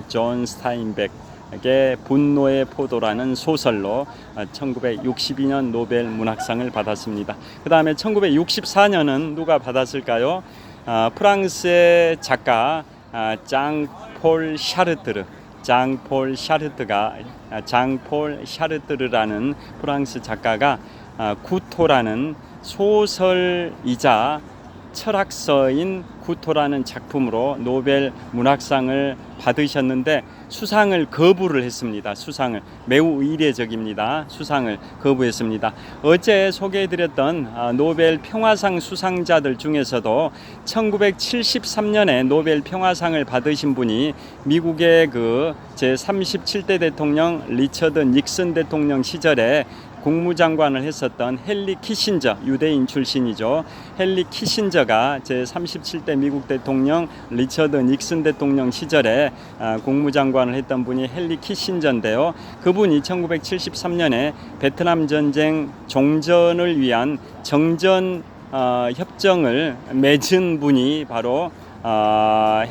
존 스타인백의 분노의 포도라는 소설로 1962년 노벨 문학상을 받았습니다. 그 다음에 1964년은 누가 받았을까요? 프랑스의 작가 장폴 샤르트르라는 프랑스 작가가 구토라는 소설이자 철학서인 구토라는 작품으로 노벨 문학상을 받으셨는데 수상을 거부를 했습니다. 수상을 매우 이례적입니다. 수상을 거부했습니다. 어제 소개해드렸던 노벨 평화상 수상자들 중에서도 1973년에 노벨 평화상을 받으신 분이 미국의 제37대 대통령 리처드 닉슨 대통령 시절에 국무장관을 했었던 헨리 키신저, 유대인 출신이죠. 헨리 키신저가 제37대 미국 대통령 리처드 닉슨 대통령 시절에 국무장관을 했던 분이 헨리 키신저인데요. 그분이 1973년에 베트남 전쟁 종전을 위한 정전 협정을 맺은 분이 바로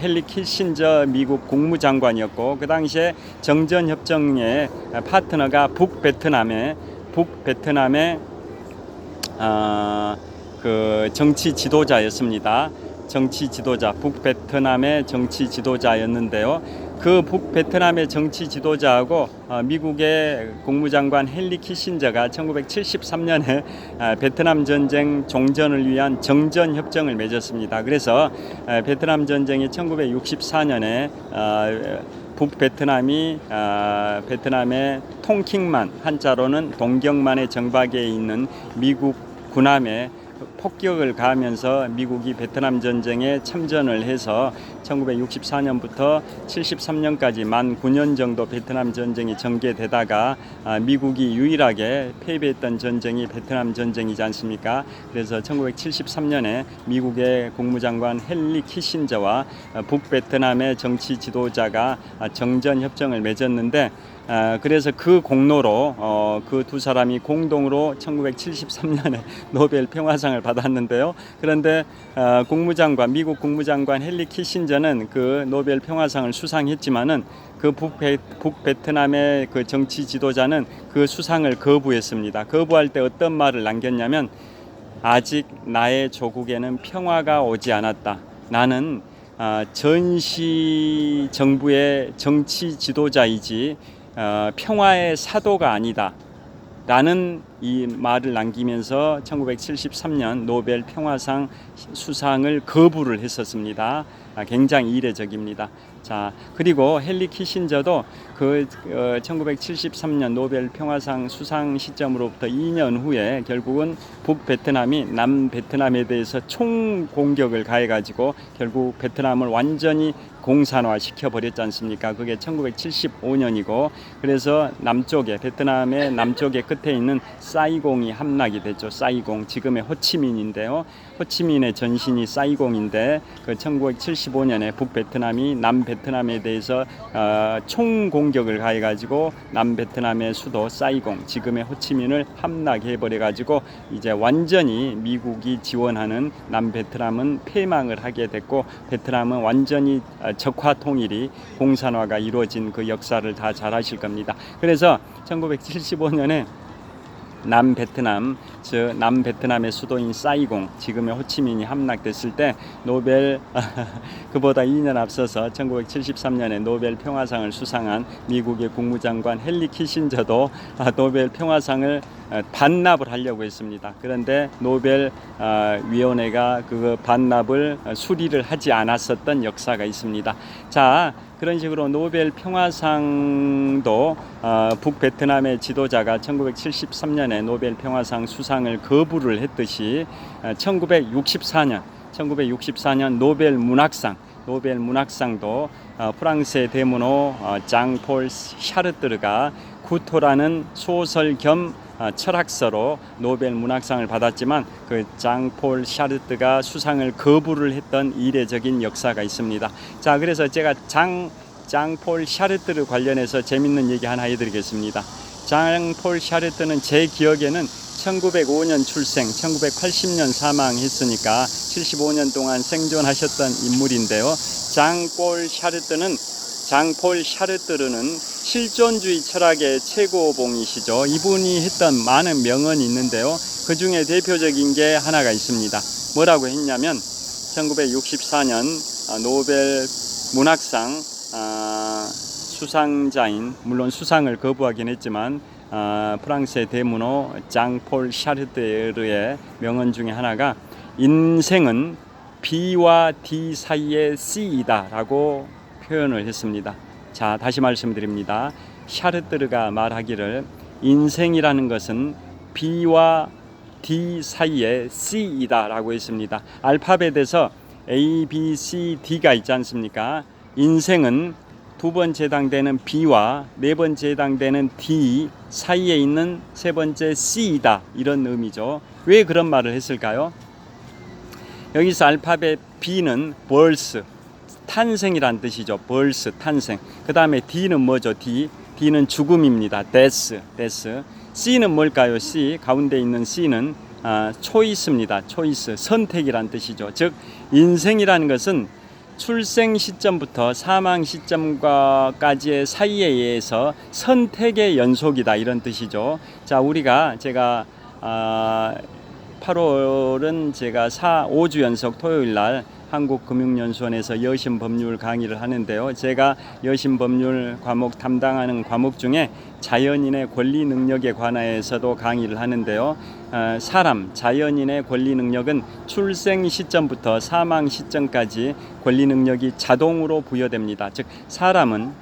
헨리 키신저 미국 국무장관이었고, 그 당시에 정전협정의 파트너가 북베트남의 정치 지도자였습니다. 북베트남의 정치 지도자였는데요. 그 북베트남의 정치 지도자하고 미국의 국무장관 헨리 키신저가 1973년에 베트남 전쟁 종전을 위한 정전 협정을 맺었습니다. 그래서 베트남 전쟁이 1964년에 북베트남이 베트남의 통킹만, 한자로는 동경만의 정박에 있는 미국 군함에 폭격을 가하면서 미국이 베트남 전쟁에 참전을 해서 1964년부터 73년까지 만 9년 정도 베트남 전쟁이 전개되다가 미국이 유일하게 패배했던 전쟁이 베트남 전쟁이지 않습니까? 그래서 1973년에 미국의 국무장관 헨리 키신저와 북베트남의 정치 지도자가 정전 협정을 맺었는데, 그래서 그 공로로 그 두 사람이 공동으로 1973년에 노벨 평화상을 받았는데요. 그런데 미국 국무장관 헨리 키신저는 그 노벨 평화상을 수상했지만은 그 북베트남의 그 정치 지도자는 그 수상을 거부했습니다. 거부할 때 어떤 말을 남겼냐면, 아직 나의 조국에는 평화가 오지 않았다. 나는 전시 정부의 정치 지도자이지 평화의 사도가 아니다 라는 이 말을 남기면서 1973년 노벨 평화상 수상을 거부를 했었습니다. 굉장히 이례적입니다. 자, 그리고 헨리 키신저도 1973년 노벨 평화상 수상 시점으로부터 2년 후에 결국은 북베트남이 남베트남에 대해서 총공격을 가해가지고 결국 베트남을 완전히 공산화 시켜버렸지 않습니까? 그게 1975년이고, 그래서 베트남의 남쪽의 끝에 있는 사이공이 함락이 됐죠. 사이공, 지금의 호치민인데요. 호치민의 전신이 사이공인데, 1975년에 북베트남이 남베트남에 대해서 총공격을 가해가지고 남베트남의 수도 사이공, 지금의 호치민을 함락해버려가지고 이제 완전히 미국이 지원하는 남베트남은 폐망을 하게 됐고, 베트남은 완전히 적화 통일이 공산화가 이루어진 그 역사를 다 잘 아실 겁니다. 그래서 1975년에 남베트남의 수도인 사이공, 지금의 호치민이 함락됐을 때 노벨 그보다 2년 앞서서 1973년에 노벨 평화상을 수상한 미국의 국무장관 헨리 키신저도 노벨 평화상을 반납을 하려고 했습니다. 그런데 노벨 위원회가 그 반납을 수리를 하지 않았었던 역사가 있습니다. 자, 그런 식으로 노벨 평화상도 북베트남의 지도자가 1973년에 노벨 평화상 수상을 거부를 했듯이 1964년 노벨 문학상도 프랑스의 대문호 장폴 샤르트르가 구토라는 소설 겸 철학서로 노벨 문학상을 받았지만 그 장폴 샤르트가 수상을 거부를 했던 이례적인 역사가 있습니다. 자, 그래서 제가 장폴 샤르트르 관련해서 재밌는 얘기 하나 해드리겠습니다. 장폴 샤르트는 제 기억에는 1905년 출생, 1980년 사망했으니까 75년 동안 생존하셨던 인물인데요. 장폴 샤르트는 장폴 샤르뜨르는 실존주의 철학의 최고봉이시죠. 이분이 했던 많은 명언이 있는데요. 그 중에 대표적인 게 하나가 있습니다. 뭐라고 했냐면 1964년 노벨 문학상 수상자인, 물론 수상을 거부하긴 했지만 프랑스의 대문호 장폴 샤르뜨르의 명언 중에 하나가 인생은 B와 D 사이의 C이다 라고 표현을 했습니다. 자, 다시 말씀드립니다. 샤르뜨르가 말하기를 인생이라는 것은 B와 D 사이의 C이다 라고 했습니다. 알파벳에서 A, B, C, D가 있지 않습니까? 인생은 두 번째 해당되는 B와 네 번째 해당되는 D 사이에 있는 세 번째 C이다, 이런 의미죠. 왜 그런 말을 했을까요? 여기서 알파벳 B는 birth, 탄생이란 뜻이죠. birth, 탄생. 그 다음에 D는 뭐죠? D는 죽음입니다. death. C는 뭘까요? C, 가운데 있는 C는 choice입니다. choice, 선택이란 뜻이죠. 즉 인생이라는 것은 출생 시점부터 사망 시점까지의 사이에 의해서 선택의 연속이다, 이런 뜻이죠. 자, 제가 8월은 제가 5주 연속 토요일 날 한국금융연수원에서 여신법률 강의를 하는데요. 제가 여신법률 과목 담당하는 과목 중에 자연인의 권리 능력에 관해서도 강의를 하는데요. 자연인의 권리 능력은 출생 시점부터 사망 시점까지 권리 능력이 자동으로 부여됩니다. 즉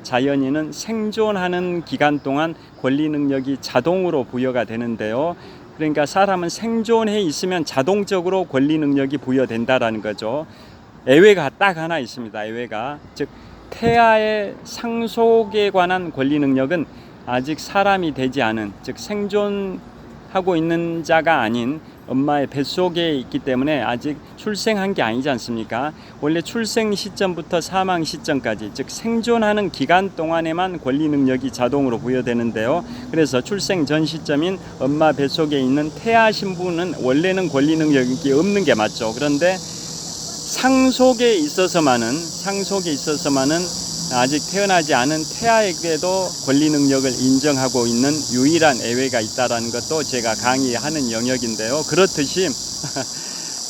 자연인은 생존하는 기간 동안 권리 능력이 자동으로 부여가 되는데요. 그러니까 사람은 생존해 있으면 자동적으로 권리 능력이 부여된다라는 거죠. 예외가 딱 하나 있습니다. 예외가, 즉 태아의 상속에 관한 권리 능력은 아직 사람이 되지 않은, 즉 생존하고 있는 자가 아닌 엄마의 뱃속에 있기 때문에 아직 출생한 게 아니지 않습니까? 원래 출생 시점부터 사망 시점까지, 즉 생존하는 기간 동안에만 권리 능력이 자동으로 부여되는데요. 그래서 출생 전 시점인 엄마 뱃속에 있는 태아 신부는 원래는 권리 능력이 없는 게 맞죠. 그런데 상속에 있어서만은 아직 태어나지 않은 태아에게도 권리 능력을 인정하고 있는 유일한 예외가 있다는 것도 제가 강의하는 영역인데요. 그렇듯이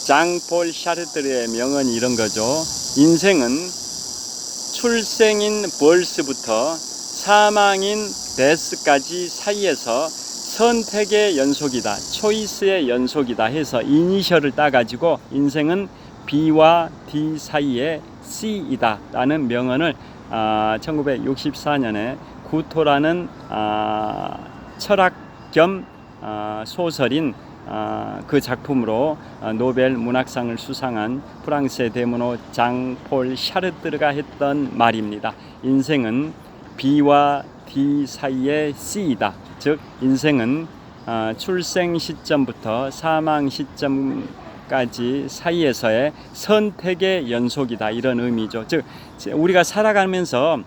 장폴 샤르뜨르의 명언이 이런 거죠. 인생은 출생인 birth부터 사망인 death까지 사이에서 선택의 연속이다, 초이스의 연속이다 해서 이니셜을 따가지고 인생은 B와 D 사이의 C이다 라는 명언을 1964년에 구토라는 철학 겸 소설인 그 작품으로 노벨 문학상을 수상한 프랑스의 대문호 장폴 샤르뜨르가 했던 말입니다. 인생은 B와 D 사이의 C이다. 즉 인생은 출생 시점부터 사망 시점까지 사이에서의 선택의 연속이다, 이런 의미죠. 즉 우리가 살아가면서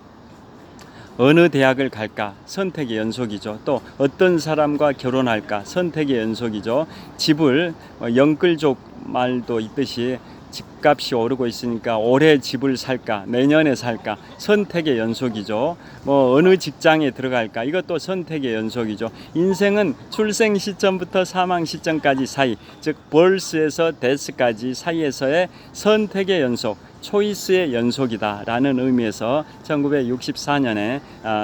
어느 대학을 갈까? 선택의 연속이죠. 또 어떤 사람과 결혼할까? 선택의 연속이죠. 집을 영끌족 말도 있듯이 집값이 오르고 있으니까 올해 집을 살까? 내년에 살까? 선택의 연속이죠. 어느 직장에 들어갈까? 이것도 선택의 연속이죠. 인생은 출생 시점부터 사망 시점까지 사이, 즉 birth에서 death까지 사이에서의 선택의 연속, 초이스의 연속이다 라는 의미에서 1964년에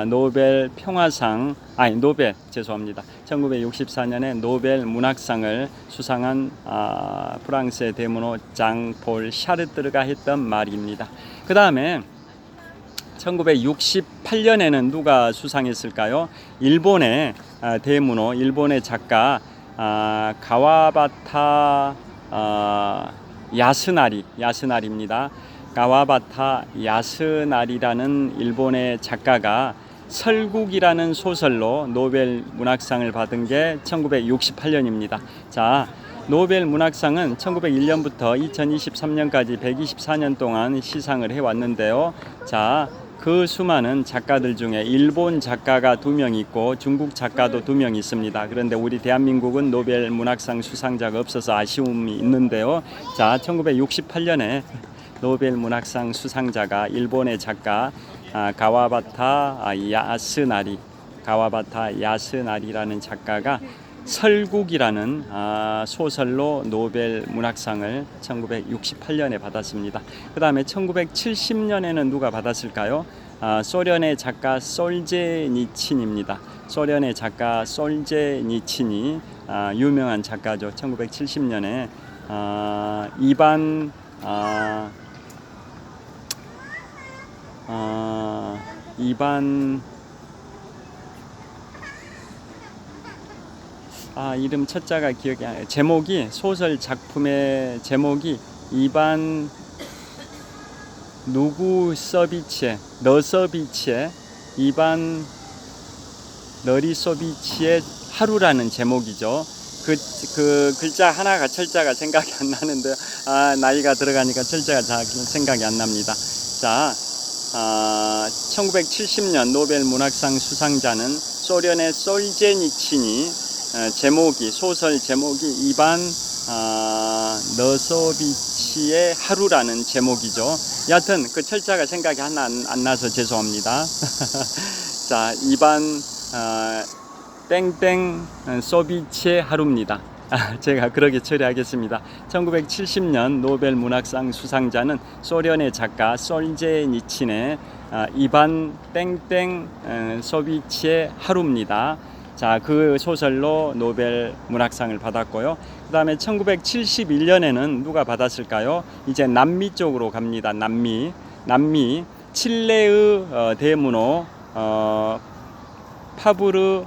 노벨 1964년에 노벨 문학상을 수상한 프랑스의 대문호 장폴 샤르뜨르가 했던 말입니다. 그 다음에 1968년에는 누가 수상했을까요? 일본의 대문호, 일본의 작가 가와바타 야스나리입니다. 가와바타 야스나리라는 일본의 작가가 설국이라는 소설로 노벨 문학상을 받은 게 1968년입니다. 자, 노벨 문학상은 1901년부터 2023년까지 124년 동안 시상을 해왔는데요. 자, 그 수많은 작가들 중에 일본 작가가 2명 있고 중국 작가도 2명 있습니다. 그런데 우리 대한민국은 노벨 문학상 수상자가 없어서 아쉬움이 있는데요. 자, 1968년에 노벨 문학상 수상자가 일본의 작가 가와바타 야스나리라는 작가가 설국이라는 소설로 노벨 문학상을 1968년에 받았습니다. 그 다음에 1970년에는 누가 받았을까요? 소련의 작가 솔제니친입니다. 소련의 작가 솔제니친이 유명한 작가죠. 1970년에 이름 첫자가 기억이 안 나요. 제목이 소설 작품의 제목이 이반 너서비치의 이반 너리소비치의 하루라는 제목이죠. 그 글자 하나가 철자가 생각이 안 나는데 나이가 들어가니까 철자가 잘 생각이 안 납니다. 자, 1970년 노벨 문학상 수상자는 소련의 솔제니친이 소설 제목이 이반 너서비치의 하루라는 제목이죠. 여하튼 그 철자가 생각이 하나 안 나서 죄송합니다. 자, 이반 땡땡 소비치의 하루입니다. 제가 그렇게 처리하겠습니다. 1970년 노벨 문학상 수상자는 소련의 작가 솔제니친의 이반 땡땡 소비치의 하루입니다. 자, 그 소설로 노벨 문학상을 받았고요. 그 다음에 1971년에는 누가 받았을까요? 이제 남미 쪽으로 갑니다. 남미 칠레의 대문호 파브르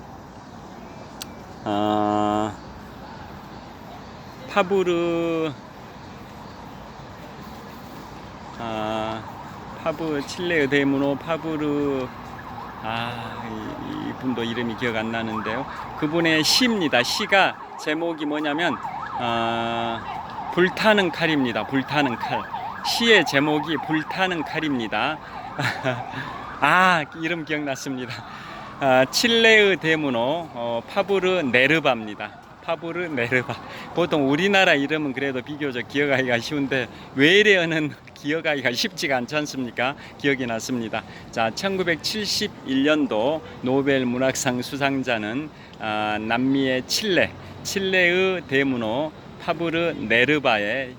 칠레의 대문호 파브르 이분도 이름이 기억 안 나는데요. 그분의 시입니다. 시가 제목이 뭐냐면 불타는 칼입니다. 불타는 칼. 시의 제목이 불타는 칼입니다. 이름 기억났습니다. 칠레의 대문호 파브르 네르바입니다. 파브르 네르바. 보통 우리나라 이름은 그래도 비교적 기억하기가 쉬운데 외래어는 기억하기가 쉽지가 않지 않습니까? 기억이 났습니다. 자, 1971년도 노벨 문학상 수상자는 남미의 칠레의 대문호 파브르 네르바의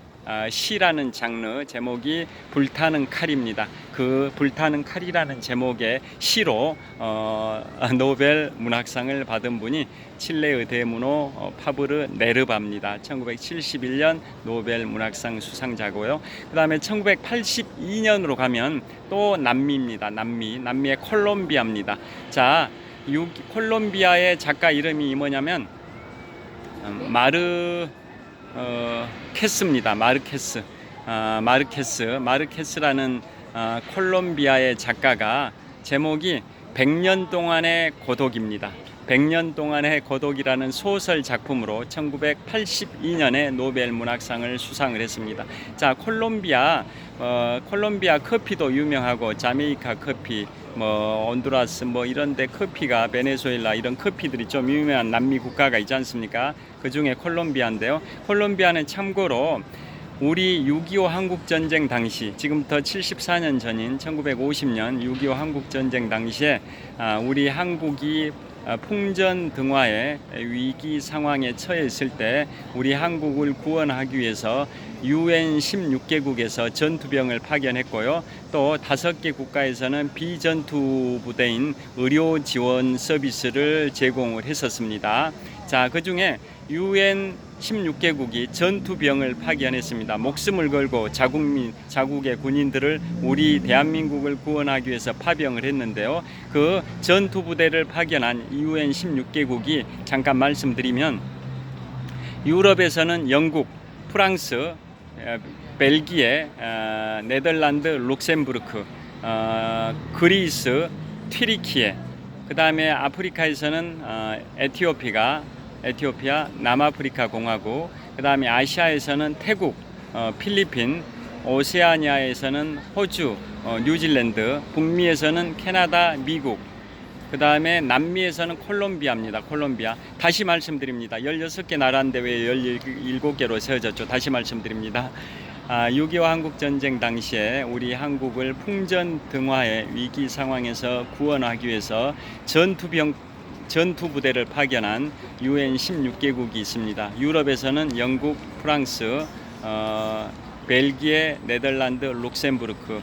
시라는 장르 제목이 불타는 칼입니다. 그 불타는 칼이라는 제목의 시로 노벨 문학상을 받은 분이 칠레의 대문호 파브르 네르바입니다. 1971년 노벨 문학상 수상자고요. 그 다음에 1982년으로 가면 또 남미입니다. 남미의 콜롬비아입니다. 자, 콜롬비아의 작가 이름이 뭐냐면 마르케스입니다. 마르케스라는 콜롬비아의 작가가 제목이 100년 동안의 고독입니다. 100년 동안의 고독이라는 소설 작품으로 1982년에 노벨 문학상을 수상을 했습니다. 자, 콜롬비아 커피도 유명하고 자메이카 커피, 온두라스 이런데 커피가 베네수엘라 이런 커피들이 좀 유명한 남미 국가가 있지 않습니까? 그 중에 콜롬비아인데요. 콜롬비아는 참고로 우리 6.25 한국전쟁 당시, 지금부터 74년 전인 1950년 6.25 한국전쟁 당시에 우리 한국이 풍전등화의 위기 상황에 처했을 때 우리 한국을 구원하기 위해서 UN 16개국에서 전투병을 파견했고요. 또 5개 국가에서는 비전투 부대인 의료 지원 서비스를 제공을 했었습니다. 자, 그 중에 UN 16개국이 전투병을 파견했습니다. 목숨을 걸고 자국의 군인들을 우리 대한민국을 구원하기 위해서 파병을 했는데요. 그 전투부대를 파견한 UN 16개국이 잠깐 말씀드리면 유럽에서는 영국, 프랑스, 벨기에, 네덜란드, 룩셈부르크, 그리스, 튀르키예, 그 다음에 아프리카에서는 에티오피아, 남아프리카 공화국, 그 다음에 아시아에서는 태국, 필리핀, 오세아니아에서는 호주, 뉴질랜드, 북미에서는 캐나다, 미국, 그 다음에 남미에서는 콜롬비아입니다. 콜롬비아. 다시 말씀드립니다. 16개 나라인데 왜 17개로 세워졌죠? 다시 말씀드립니다. 6.25 한국전쟁 당시에 우리 한국을 풍전등화의 위기 상황에서 구원하기 위해서 전투 부대를 파견한 UN 16개국이 있습니다. 유럽에서는 영국, 프랑스, 벨기에, 네덜란드, 룩셈부르크,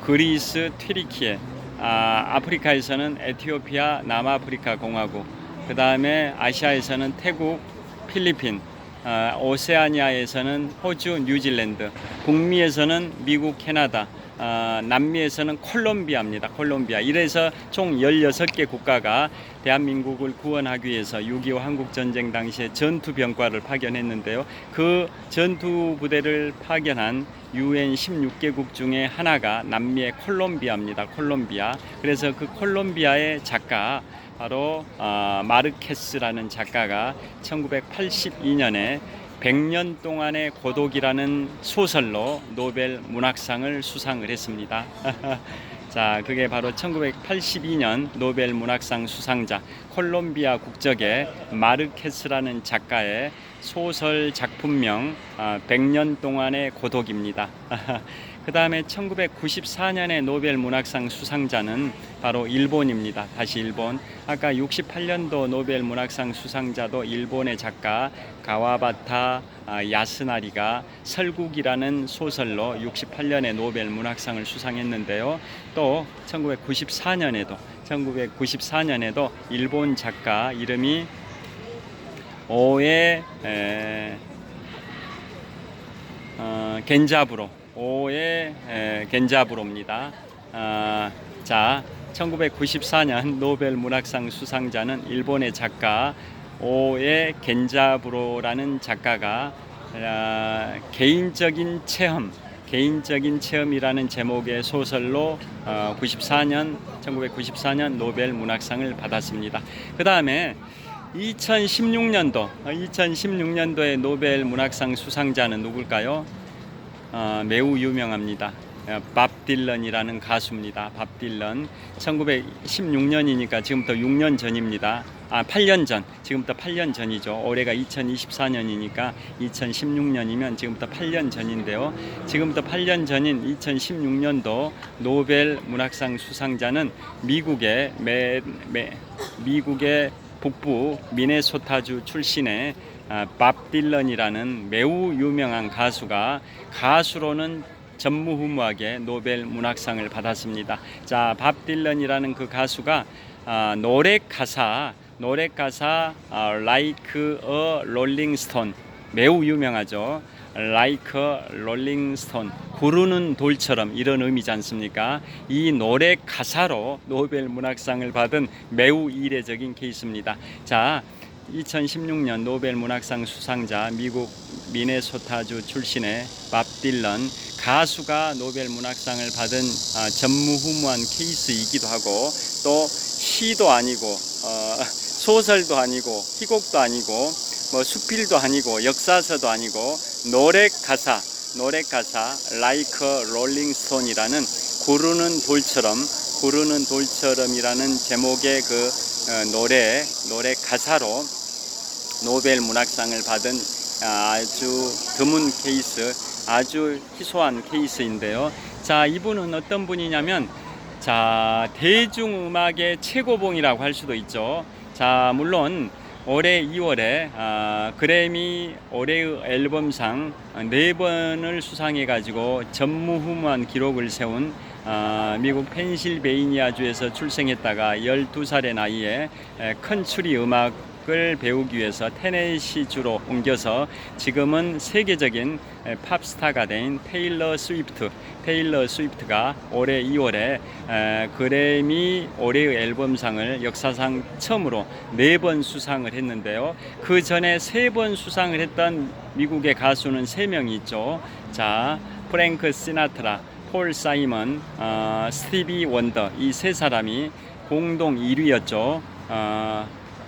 그리스, 튀르키예, 아프리카에서는 에티오피아, 남아프리카 공화국, 그 다음에 아시아에서는 태국, 필리핀, 오세아니아에서는 호주, 뉴질랜드, 북미에서는 미국, 캐나다, 남미에서는 콜롬비아입니다. 콜롬비아. 이래서 총 16개 국가가 대한민국을 구원하기 위해서 6.25 한국전쟁 당시에 전투병과를 파견했는데요. 그 전투부대를 파견한 UN 16개국 중에 하나가 남미의 콜롬비아입니다. 콜롬비아. 그래서 그 콜롬비아의 작가 바로 마르케스라는 작가가 1982년에 100년 동안의 고독이라는 소설로 노벨 문학상을 수상을 했습니다. 자, 그게 바로 1982년 노벨 문학상 수상자 콜롬비아 국적의 마르케스라는 작가의 소설 작품명 100년 동안의 고독입니다. 그 다음에 1994년에 노벨 문학상 수상자는 바로 일본입니다. 다시 일본. 아까 68년도 노벨 문학상 수상자도 일본의 작가 가와바타 야스나리가 설국이라는 소설로 68년에 노벨 문학상을 수상했는데요. 또 1994년에도 일본 작가 이름이 오에 겐자부로 오에 겐자부로입니다. 자, 1994년 노벨 문학상 수상자는 일본의 작가 오에 겐자부로라는 작가가 개인적인 체험이라는 제목의 소설로 1994년 노벨 문학상을 받았습니다. 그 다음에 2016년도의 노벨 문학상 수상자는 누굴까요? 매우 유명합니다. 밥 딜런이라는 가수입니다. 밥 딜런. 1916년이니까 지금부터 6년 전입니다. 8년 전. 지금부터 8년 전이죠. 올해가 2024년이니까 2016년이면 지금부터 8년 전인데요. 지금부터 8년 전인 2016년도 노벨 문학상 수상자는 미국의 북부 미네소타주 출신의 밥 딜런이라는 매우 유명한 가수로는 전무후무하게 노벨 문학상을 받았습니다. 자, 밥 딜런이라는 그 가수가 노래 가사 Like a Rolling Stone 매우 유명하죠. Like a Rolling Stone 구르는 돌처럼 이런 의미지 않습니까? 이 노래 가사로 노벨 문학상을 받은 매우 이례적인 케이스입니다. 자, 2016년 노벨 문학상 수상자 미국 미네소타주 출신의 밥 딜런 가수가 노벨 문학상을 받은 전무후무한 케이스이기도 하고 또 시도 아니고 소설도 아니고 희곡도 아니고 뭐 수필도 아니고 역사서도 아니고 노래 가사 Like a Rolling Stone이라는 구르는 돌처럼이라는 제목의 그 노래 가사로 노벨 문학상을 받은 아주 드문 케이스, 아주 희소한 케이스인데요. 자, 이분은 어떤 분이냐면 대중음악의 최고봉이라고 할 수도 있죠. 자, 물론 올해 2월에 그래미 올해의 앨범상 4번을 수상해가지고 전무후무한 기록을 세운 미국 펜실베이니아주에서 출생했다가 12살의 나이에 컨트리 음악을 배우기 위해서 테네시주로 옮겨서 지금은 세계적인 팝스타가 된 테일러 스위프트가 올해 2월에 그래미 올해의 앨범상을 역사상 처음으로 4번 수상을 했는데요. 그 전에 3번 수상을 했던 미국의 가수는 3명이 있죠. 자, 프랭크 시나트라, 폴 사이먼, 스티비 원더 이 3사람이 공동 1위였죠.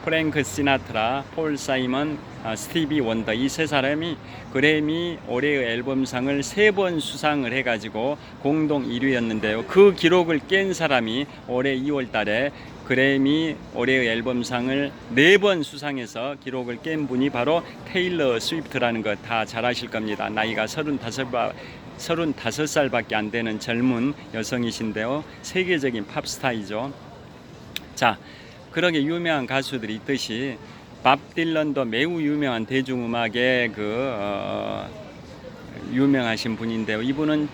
프랭크 시나트라, 폴 사이먼, 스티비 원더 이 세 사람이 그래미 올해의 앨범상을 3번 수상을 해가지고 공동 1위였는데요. 그 기록을 깬 사람이 올해 2월 달에 그래미 올해의 앨범상을 4번 수상해서 기록을 깬 분이 바로 테일러 스위프트라는 거 다 잘 아실 겁니다. 나이가 35살밖에 안 되는 젊은 여성이신데요. 세계적인 팝스타이죠. 자, 그렇게 유명한 가수들이 있듯이 밥 딜런도 매우 유명한 대중음악의 유명하신 분인데요. 이분은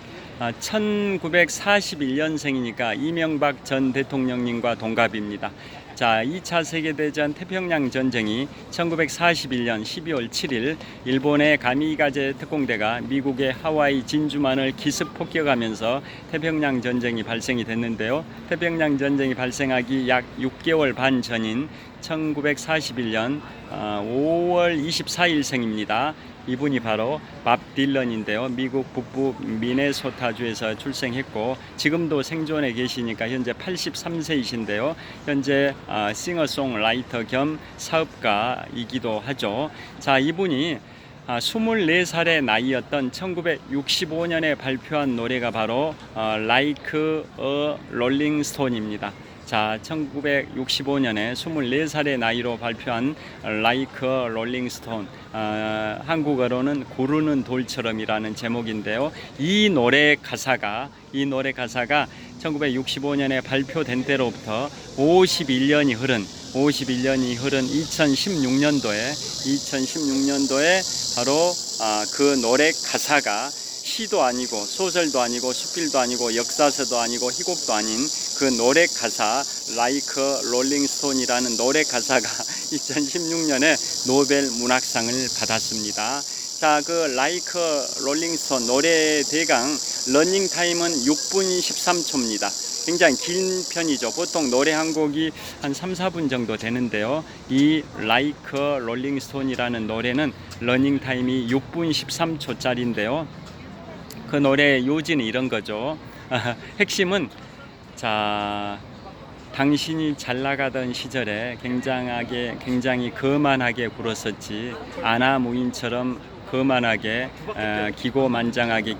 1941년생이니까 이명박 전 대통령님과 동갑입니다. 자, 2차 세계대전 태평양 전쟁이 1941년 12월 7일 일본의 가미가제 특공대가 미국의 하와이 진주만을 기습 폭격하면서 태평양 전쟁이 발생이 됐는데요. 태평양 전쟁이 발생하기 약 6개월 반 전인 1941년 5월 24일생입니다. 이분이 바로 밥 딜런인데요. 미국 북부 미네소타주에서 출생했고 지금도 생존해 계시니까 현재 83세이신데요. 현재 싱어송라이터 겸 사업가이기도 하죠. 자, 이분이 24살의 나이였던 1965년에 발표한 노래가 바로 Like a Rolling Stone입니다. 자, 1965년에 24살의 나이로 발표한 Like a Rolling Stone, 한국어로는 구르는 돌처럼이라는 제목인데요. 이 노래 가사가 1965년에 발표된 때로부터 51년이 흐른 2016년도에 바로 그 노래 가사가 시도 아니고 소설도 아니고 수필도 아니고 역사서도 아니고 희곡도 아닌 그 노래 가사 Like a Rolling Stone이라는 노래 가사가 2016년에 노벨 문학상을 받았습니다. 자, 그 Like a Rolling Stone 노래 대강 러닝 타임은 6분 13초입니다. 굉장히 긴 편이죠. 보통 노래 한 곡이 한 3-4분 정도 되는데요. 이 Like a Rolling Stone이라는 노래는 러닝 타임이 6분 13초짜리인데요. 그 노래의 요지는 이런 거죠. 핵심은 자, 당신이 잘 나가던 시절에 굉장히 거만하게 굴었었지. 아나무인처럼 거만하게 기고만장하게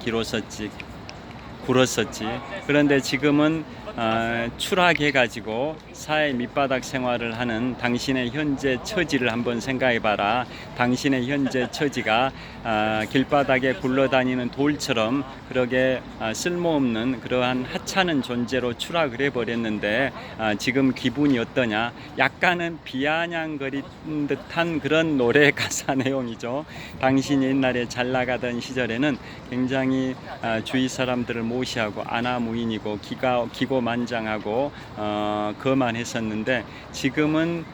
굴었었지. 그런데 지금은 추락해가지고 사회 밑바닥 생활을 하는 당신의 현재 처지를 한번 생각해봐라. 당신의 현재 처지가 길바닥에 굴러다니는 돌처럼 그러게 쓸모없는 그러한 하찮은 존재로 추락을 해버렸는데 지금 기분이 어떠냐? 약간은 비아냥거리는 듯한 그런 노래 가사 내용이죠. 당신이 옛날에 잘 나가던 시절에는 굉장히 주위 사람들을 무시하고 아나무인이고 기고만장하고 거만했었는데 지금은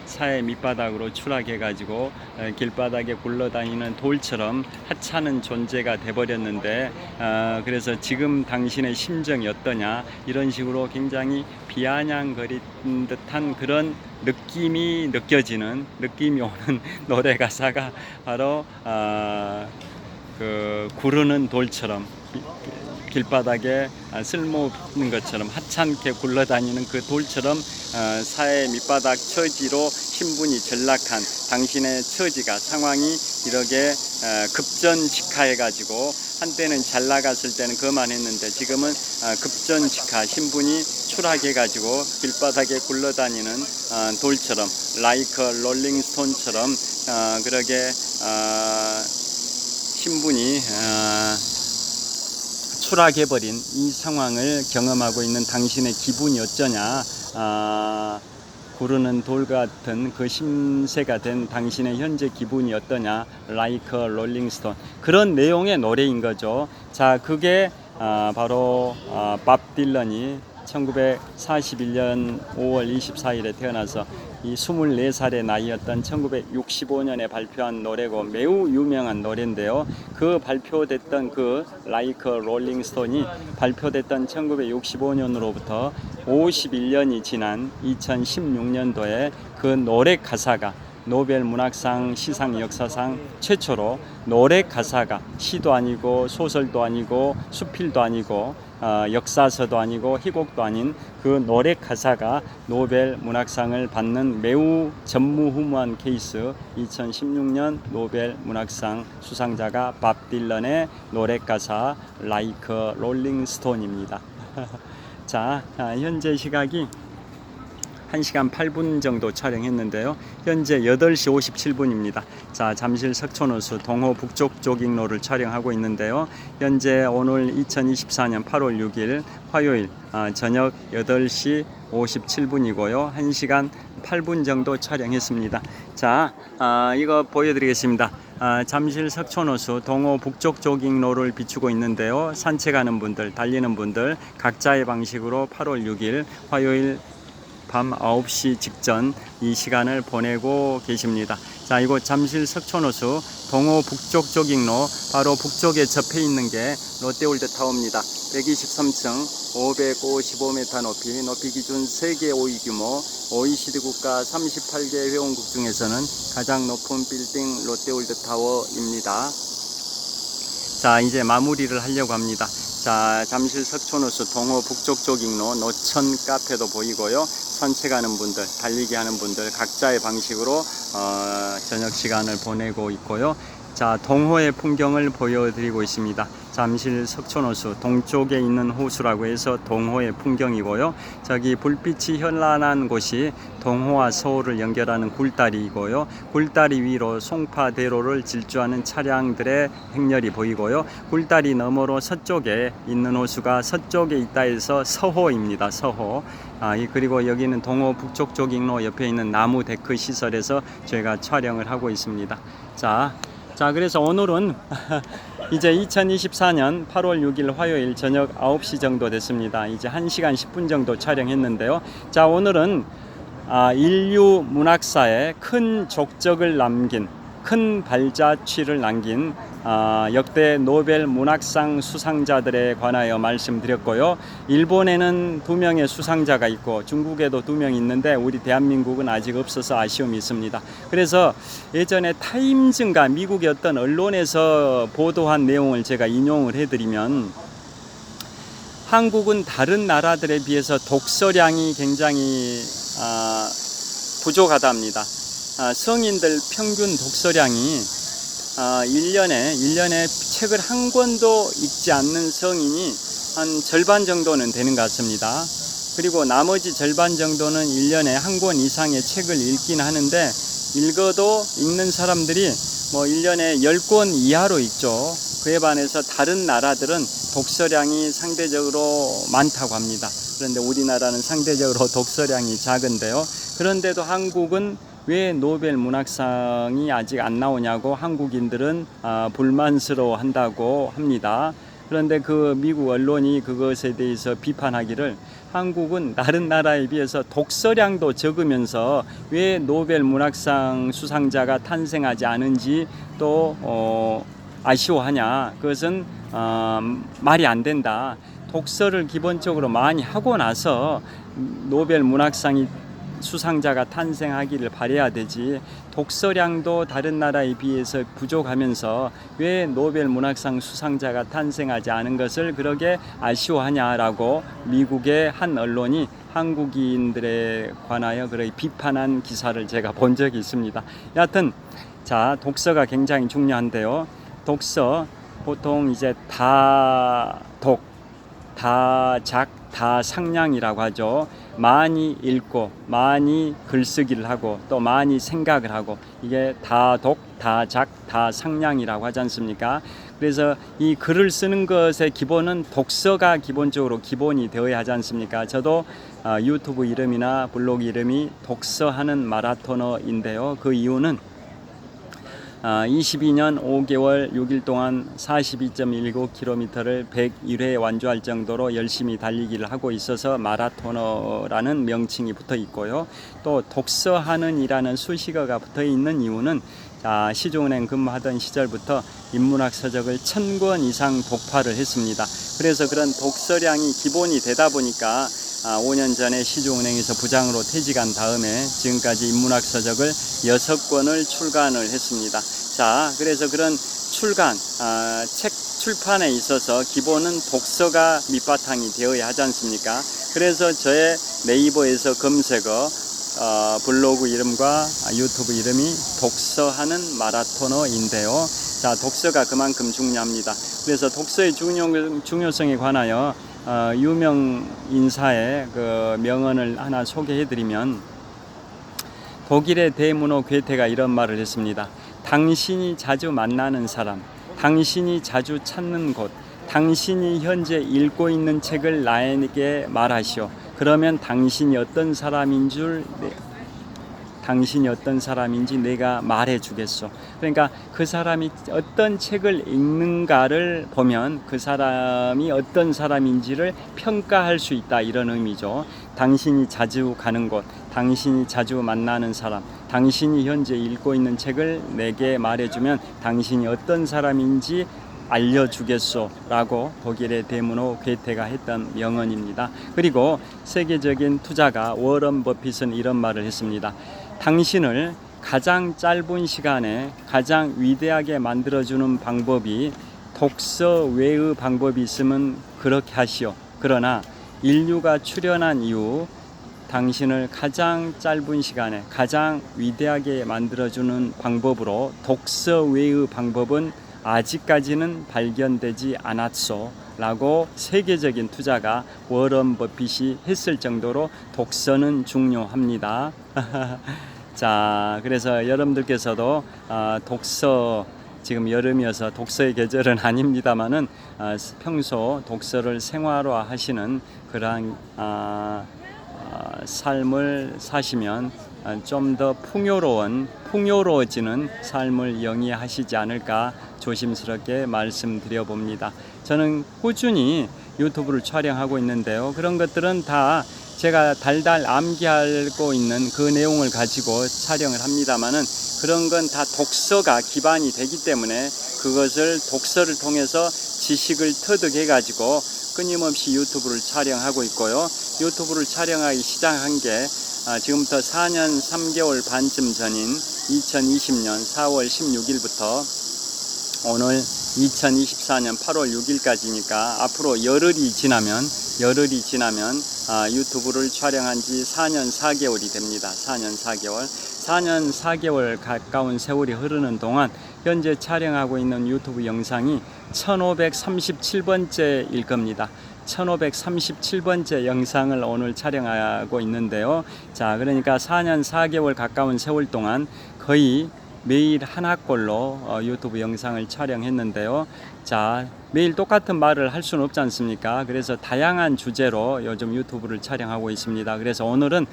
사회 밑바닥으로 추락해가지고 길바닥에 굴러다니는 돌처럼 하찮은 존재가 돼버렸는데 그래서 지금 당신의 심정이 어떠냐 이런 식으로 굉장히 비아냥거리는 듯한 그런 느낌이 오는 노래 가사가 바로 그 구르는 돌처럼 길바닥에 쓸모없는 것처럼 하찮게 굴러다니는 그 돌처럼 사회 밑바닥 처지로 신분이 전락한 당신의 처지가 상황이 이렇게 급전직하해가지고 한때는 잘 나갔을 때는 그만했는데 지금은 급전직하 신분이 추락해가지고 길바닥에 굴러다니는 돌처럼 Like a Rolling Stone처럼 그러게 신분이 추락해버린 이 상황을 경험하고 있는 당신의 기분이 어쩌냐. 구르는 돌 같은 그 심세가 된 당신의 현재 기분이 어떠냐. Like a Rolling Stone 그런 내용의 노래인 거죠. 자, 그게 바로 밥 딜런이 1941년 5월 24일에 태어나서 이 24살의 나이였던 1965년에 발표한 노래고 매우 유명한 노래인데요. 그 발표됐던 그 Like a Rolling Stone이 발표됐던 1965년으로부터 51년이 지난 2016년도에 그 노래 가사가 노벨 문학상 시상 역사상 최초로 노래 가사가 시도 아니고 소설도 아니고 수필도 아니고 역사서도 아니고 희곡도 아닌 그 노래 가사가 노벨 문학상을 받는 매우 전무후무한 케이스. 2016년 노벨 문학상 수상자가 밥 딜런의 노래 가사 Like a Rolling Stone입니다. 자, 현재 시각이 1시간 8분 정도 촬영했는데요. 현재 8시 57분입니다. 자, 잠실 석촌호수 동호 북쪽 조깅로를 촬영하고 있는데요. 현재 오늘 2024년 8월 6일 화요일 저녁 8시 57분이고요. 1시간 8분 정도 촬영했습니다. 자, 이거 보여드리겠습니다. 잠실 석촌호수 동호 북쪽 조깅로를 비추고 있는데요. 산책하는 분들, 달리는 분들 각자의 방식으로 8월 6일 화요일 밤 9시 직전 이 시간을 보내고 계십니다. 자, 이곳 잠실 석촌호수 동호 북쪽 조깅로 바로 북쪽에 접해 있는 게 롯데월드타워입니다. 123층 555m 높이 기준 세계 5위 규모 OECD 국가 38개 회원국 중에서는 가장 높은 빌딩 롯데월드타워입니다. 자, 이제 마무리를 하려고 합니다. 자, 잠실 석촌호수 동호 북쪽 조깅로 노천 카페도 보이고요. 산책하는 분들, 달리기 하는 분들 각자의 방식으로 저녁 시간을 보내고 있고요. 자, 동호의 풍경을 보여드리고 있습니다. 잠실 석촌호수 동쪽에 있는 호수라고 해서 동호의 풍경이고요. 저기 불빛이 현란한 곳이 동호와 서울을 연결하는 굴다리이고요. 굴다리 위로 송파대로를 질주하는 차량들의 행렬이 보이고요. 굴다리 너머로 서쪽에 있는 호수가 서쪽에 있다 해서 서호입니다. 서호. 그리고 여기는 동호 북쪽 조깅로 옆에 있는 나무 데크 시설에서 저희가 촬영을 하고 있습니다. 자, 그래서 오늘은 이제 2024년 8월 6일 화요일 저녁 9시 정도 됐습니다. 이제 1시간 10분 정도 촬영했는데요. 자, 오늘은 인류 문학사에 큰 족적을 남긴, 큰 발자취를 남긴 역대 노벨 문학상 수상자들에 관하여 말씀드렸고요. 일본에는 2명의 수상자가 있고 중국에도 2명 있는데 우리 대한민국은 아직 없어서 아쉬움이 있습니다. 그래서 예전에 타임즈인가 미국의 어떤 언론에서 보도한 내용을 제가 인용을 해드리면, 한국은 다른 나라들에 비해서 독서량이 굉장히 부족하답니다. 성인들 평균 독서량이 1년에 책을 한 권도 읽지 않는 성인이 한 절반 정도는 되는 것 같습니다. 그리고 나머지 절반 정도는 1년에 한 권 이상의 책을 읽긴 하는데, 읽어도 읽는 사람들이 뭐 1년에 10권 이하로 읽죠. 그에 반해서 다른 나라들은 독서량이 상대적으로 많다고 합니다. 그런데 우리나라는 상대적으로 독서량이 작은데요. 그런데도 한국은 왜 노벨 문학상이 아직 안 나오냐고 한국인들은 불만스러워 한다고 합니다. 그런데 그 미국 언론이 그것에 대해서 비판하기를, 한국은 다른 나라에 비해서 독서량도 적으면서 왜 노벨 문학상 수상자가 탄생하지 않은지 또 아쉬워하냐. 그것은 말이 안 된다. 독서를 기본적으로 많이 하고 나서 노벨 문학상이 수상자가 탄생하기를 바라야 되지, 독서량도 다른 나라에 비해서 부족하면서 왜 노벨 문학상 수상자가 탄생하지 않은 것을 그렇게 아쉬워하냐라고 미국의 한 언론이 한국인들에 관하여 그렇게 비판한 기사를 제가 본 적이 있습니다. 여하튼 자, 독서가 굉장히 중요한데요. 독서 보통 이제 다독, 다작, 다상량이라고 하죠. 많이 읽고 많이 글쓰기를 하고 또 많이 생각을 하고, 이게 다독, 다작, 다상량이라고 하지 않습니까? 그래서 이 글을 쓰는 것의 기본은 독서가 기본적으로 기본이 되어야 하지 않습니까? 저도 유튜브 이름이나 블로그 이름이 독서하는 마라토너인데요. 그 이유는 22년 5개월 6일 동안 42.19km를 101회 완주할 정도로 열심히 달리기를 하고 있어서 마라토너라는 명칭이 붙어 있고요. 또 독서하는 이라는 수식어가 붙어 있는 이유는 시중은행 근무하던 시절부터 인문학 서적을 1000권 이상 독파를 했습니다. 그래서 그런 독서량이 기본이 되다 보니까 5년 전에 시중은행에서 부장으로 퇴직한 다음에 지금까지 인문학 서적을 6권을 출간을 했습니다. 자, 그래서 그런 출간, 책 출판에 있어서 기본은 독서가 밑바탕이 되어야 하지 않습니까? 그래서 저의 네이버에서 검색어 블로그 이름과 유튜브 이름이 독서하는 마라토너인데요. 자, 독서가 그만큼 중요합니다. 그래서 독서의 중요성에 관하여 유명 인사의 그 명언을 하나 소개해드리면, 독일의 대문호 괴테가 이런 말을 했습니다. 당신이 자주 만나는 사람, 당신이 자주 찾는 곳, 당신이 현재 읽고 있는 책을 나에게 말하시오. 그러면 당신이 어떤 사람인지 내가 말해 주겠소. 그러니까 그 사람이 어떤 책을 읽는가를 보면 그 사람이 어떤 사람인지를 평가할 수 있다, 이런 의미죠. 당신이 자주 가는 곳, 당신이 자주 만나는 사람, 당신이 현재 읽고 있는 책을 내게 말해주면 당신이 어떤 사람인지 알려주겠소 라고 독일의 대문호 괴테가 했던 명언입니다. 그리고 세계적인 투자가 워런 버핏은 이런 말을 했습니다. 당신을 가장 짧은 시간에 가장 위대하게 만들어주는 방법이 독서 외의 방법이 있으면 그렇게 하시오. 그러나 인류가 출현한 이후 당신을 가장 짧은 시간에 가장 위대하게 만들어주는 방법으로 독서 외의 방법은 아직까지는 발견되지 않았소 라고 세계적인 투자가 워런 버핏이 했을 정도로 독서는 중요합니다. 자, 그래서 여러분들께서도 독서, 지금 여름이어서 독서의 계절은 아닙니다만은 평소 독서를 생활화 하시는 그러한 삶을 사시면 좀 더 풍요로워지는 삶을 영위하시지 않을까 조심스럽게 말씀드려 봅니다. 저는 꾸준히 유튜브를 촬영하고 있는데요. 그런 것들은 다 제가 달달 암기하고 있는 그 내용을 가지고 촬영을 합니다만은, 그런 건 다 독서가 기반이 되기 때문에 그것을 독서를 통해서 지식을 터득해 가지고 끊임없이 유튜브를 촬영하고 있고요. 유튜브를 촬영하기 시작한 게 지금부터 4년 3개월 반쯤 전인 2020년 4월 16일부터 오늘 2024년 8월 6일까지니까 앞으로 열흘이 지나면 유튜브를 촬영한 지 4년 4개월이 됩니다. 4년 4개월 가까운 세월이 흐르는 동안 현재 촬영하고 있는 유튜브 영상이 1537번째일 겁니다. 1537번째 영상을 오늘 촬영하고 있는데요. 자, 그러니까 4년 4개월 가까운 세월 동안 거의 매일 하나꼴로 유튜브 영상을 촬영했는데요. 자, 매일 똑같은 말을 할 수는 없지 않습니까? 그래서 다양한 주제로 요즘 유튜브를 촬영하고 있습니다. 그래서 오늘은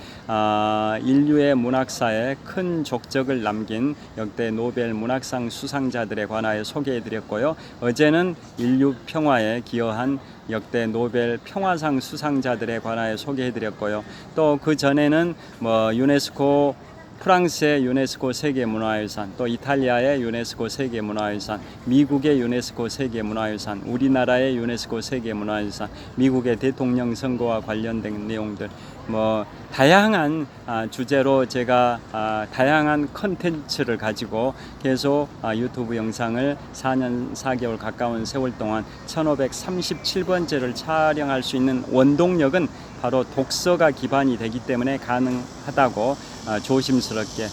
인류의 문학사에 큰 족적을 남긴 역대 노벨 문학상 수상자들에 관하여 소개해드렸고요. 어제는 인류 평화에 기여한 역대 노벨 평화상 수상자들에 관하여 소개해드렸고요. 또 그 전에는 유네스코, 프랑스의 유네스코 세계문화유산, 또 이탈리아의 유네스코 세계문화유산, 미국의 유네스코 세계문화유산, 우리나라의 유네스코 세계문화유산, 미국의 대통령 선거와 관련된 내용들, 다양한 주제로 제가 다양한 컨텐츠를 가지고 계속 유튜브 영상을 4년 4개월 가까운 세월 동안 1537번째를 촬영할 수 있는 원동력은 바로 독서가 기반이 되기 때문에 가능하다고 조심스럽게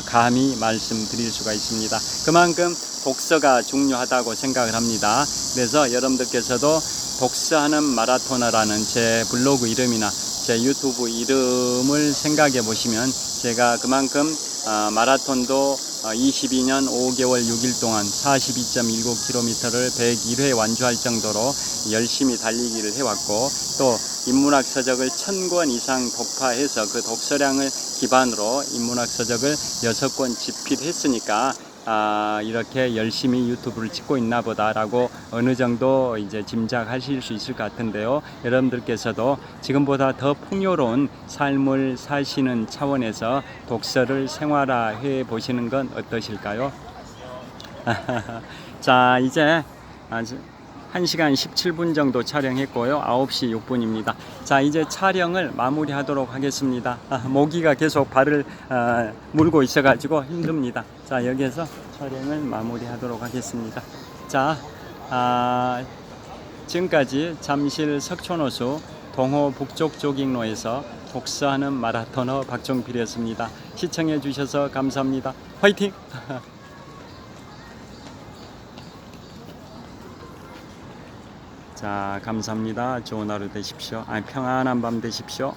감히 말씀드릴 수가 있습니다. 그만큼 독서가 중요하다고 생각을 합니다. 그래서 여러분들께서도 독서하는 마라토너라는 제 블로그 이름이나 제 유튜브 이름을 생각해 보시면 제가 그만큼 마라톤도 22년 5개월 6일 동안 42.19km를 101회 완주할 정도로 열심히 달리기를 해왔고, 또 인문학 서적을 1000권 이상 독파해서 그 독서량을 기반으로 인문학 서적을 6권 집필했으니까 이렇게 열심히 유튜브를 찍고 있나 보다라고 어느 정도 이제 짐작하실 수 있을 것 같은데요. 여러분들께서도 지금보다 더 풍요로운 삶을 사시는 차원에서 독서를 생활화해 보시는 건 어떠실까요? 자, 이제 1시간 17분 정도 촬영했고요. 9시 6분입니다. 자, 이제 촬영을 마무리하도록 하겠습니다. 모기가 계속 발을 물고 있어가지고 힘듭니다. 자, 여기에서 촬영을 마무리하도록 하겠습니다. 자, 지금까지 잠실 석촌호수 동호 북쪽 조깅로에서 복수하는 마라토너 박종필이었습니다. 시청해 주셔서 감사합니다. 화이팅! 자, 감사합니다. 좋은 하루 되십시오. 평안한 밤 되십시오.